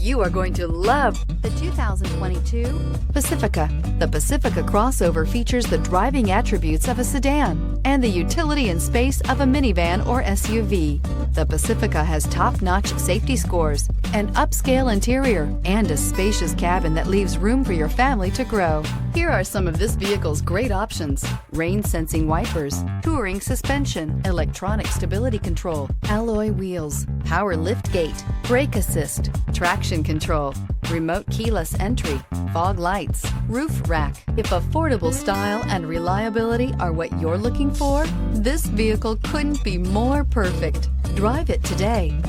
You are going to love the 2022 Pacifica. The Pacifica crossover features the driving attributes of a sedan and the utility and space of a minivan or SUV. The Pacifica has top-notch safety scores, an upscale interior, and a spacious cabin that leaves room for your family to grow. Here are some of this vehicle's great options: rain-sensing wipers, touring suspension, electronic stability control, alloy wheels, power lift gate, brake assist, traction control, remote keyless entry, fog lights, roof rack. If affordable style and reliability are what you're looking for, this vehicle couldn't be more perfect. Drive it today.